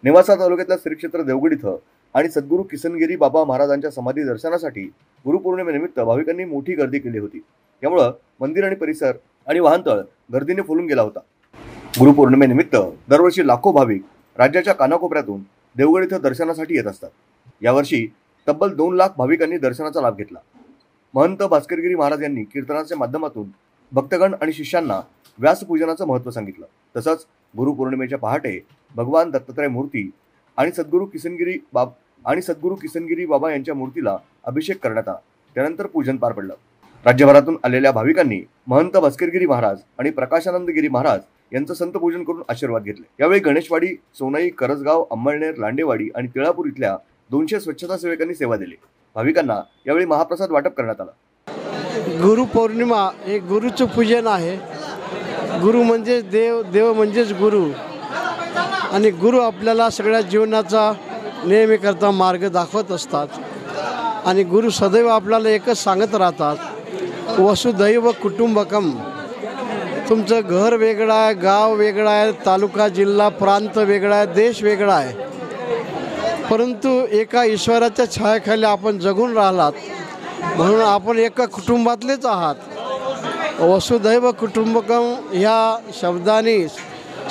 नेवासा तालुक्यातल्या श्री क्षेत्र देवगड इथं आणि सद्गुरू किसनगिरी बाबा महाराजांच्या समाधी दर्शनासाठी गुरुपौर्णिमेनिमित्त भाविकांनी मोठी गर्दी केली होती। त्यामुळे मंदिर आणि परिसर आणि वाहनतळ गर्दीने फुलून गेला होता। गुरुपौर्णिमेनिमित्त दरवर्षी लाखो भाविक राज्याच्या कानाकोपऱ्यातून देवगड इथं दर्शनासाठी येत असतात। यावर्षी तब्बल 2 लाख भाविकांनी दर्शनाचा लाभ घेतला। महंत भास्करगिरी महाराज यांनी कीर्तनाच्या माध्यमातून भक्तगण आणि शिष्यांना व्यासपूजनाचं महत्त्व सांगितलं। तसंच गुरुपौर्णिमेच्या पहाटे भगवान दत्तात्रय मूर्ती आणि सद्गुरू किसनगिरी बाबा यांच्या मूर्तीला अभिषेक करण्यात आला। त्यानंतर पूजन पार पडलं। राज्यभरातून आलेल्या भाविकांनी महंत भास्करगिरी महाराज आणि प्रकाशानंदगिरी महाराज यांचं संत पूजन करून आशीर्वाद घेतले। यावेळी गणेशवाडी, सोनाई, करजगाव, अंमळनेर, लांडेवाडी आणि तिळापूर इथल्या 200 स्वच्छता सेवकांनी सेवा दिली। भाविकांना यावेळी महाप्रसाद वाटप करण्यात आला। गुरुपौर्णिमा हे गुरुचं पूजन आहे। गुरु म्हणजे देव, देव म्हणजेच गुरु आणि गुरु आपल्याला सगळ्या जीवनाचा नेहमी करता मार्ग दाखवत असतात आणि गुरु सदैव आपल्याला एकच सांगत राहतात, वसुधैव कुटुंबकम। तुमचं घर वेगळं आहे, गाव वेगळं आहे, तालुका, जिल्हा, प्रांत वेगळा आहे, देश वेगळा आहे, परंतु एका ईश्वराच्या छायाखाली आपण जगून राहिलात म्हणून आपण एका कुटुंबातलेच आहात। वसुधैव कुटुंबकम ह्या शब्दाने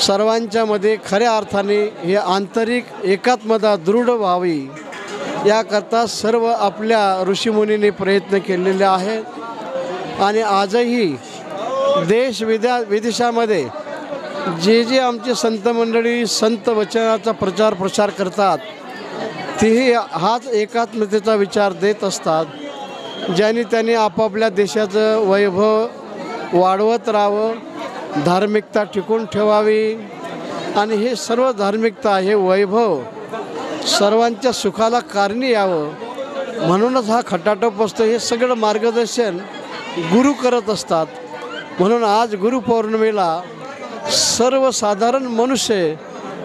सर्वांच्या मध्ये खऱ्या अर्थाने हे आंतरिक एकात्मता दृढ व्हावी याकरता सर्व आपल्या ऋषीमुनींनी प्रयत्न केलेले आहेत आणि आजही देश विदेशामध्ये जे आमचे संत मंडळी संत वचनाचा प्रसार करतात तेही हाच एकात्मतेचा विचार देत असतात, ज्यांनी त्यांनी आपापल्या देशाचं वैभव वाढवत राहावं, धार्मिकता टिकून ठेवावी आणि हे सर्व धार्मिकता हे वैभव सर्वांच्या सुखाला कारणी यावं म्हणूनच हा खटाटोप असतो। हे सगळं मार्गदर्शन गुरु करत असतात। म्हणून आज गुरुपौर्णिमेला सर्वसाधारण मनुष्य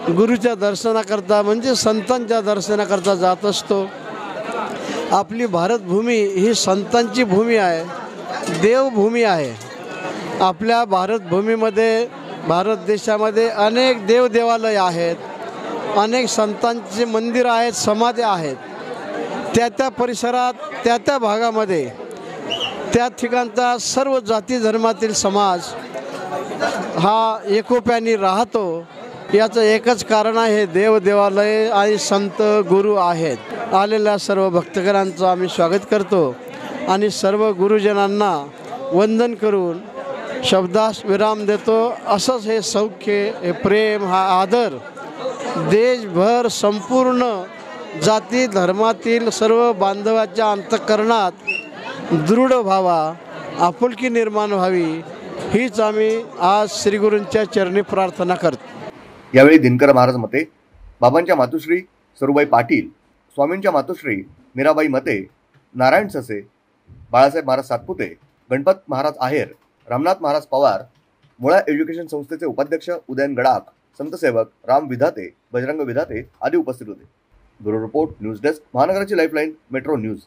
गुरुच्या दर्शनाकरता म्हणजे संतांच्या दर्शनाकरता जात असतो। आपली भारतभूमी ही संतांची भूमी आहे, देवभूमी आहे। आपल्या भारतभूमीमध्ये, भारत देशामध्ये अनेक देवदेवालय आहेत, अनेक संतांचे मंदिर आहेत, समाध्या आहेत। त्या परिसरात त्या भागामध्ये त्या ठिकाणचा सर्व जाती धर्मातील समाज हा एकोप्याने राहतो। याचं एकच कारण आहे, देवदेवालय आणि संत गुरु आहेत। आलेल्या सर्व भक्तगणांचं आम्ही स्वागत करतो आणि सर्व गुरुजनांना वंदन करून शब्दास विराम देतो। असंच हे सौख्य, हे प्रेम, हा आदर देशभर संपूर्ण जाती धर्मातील सर्व बांधवाच्या अंतःकरणात दृढ व्हावा, आपुलकी निर्माण व्हावी हीच आम्ही आज श्री गुरूंच्या चरणी प्रार्थना करतो। यावेळी दिनकर महाराज मते, बाबांच्या मातुश्री सरुबाई पाटील, स्वामींच्या मातुश्री मीराबाई मते, नारायण ससे, बाळासाहेब महाराज सातपुते, गणपत महाराज आहेर, रामनाथ महाराज पवार, मुळा एज्युकेशन संस्थेचे उपाध्यक्ष उदयन गडाख, संतसेवक राम विधाते, बजरंग विधाते आदी उपस्थित होते। ब्युरो रिपोर्ट, न्यूज डेस्क, महानगराची लाईफलाईन, मेट्रो न्यूज।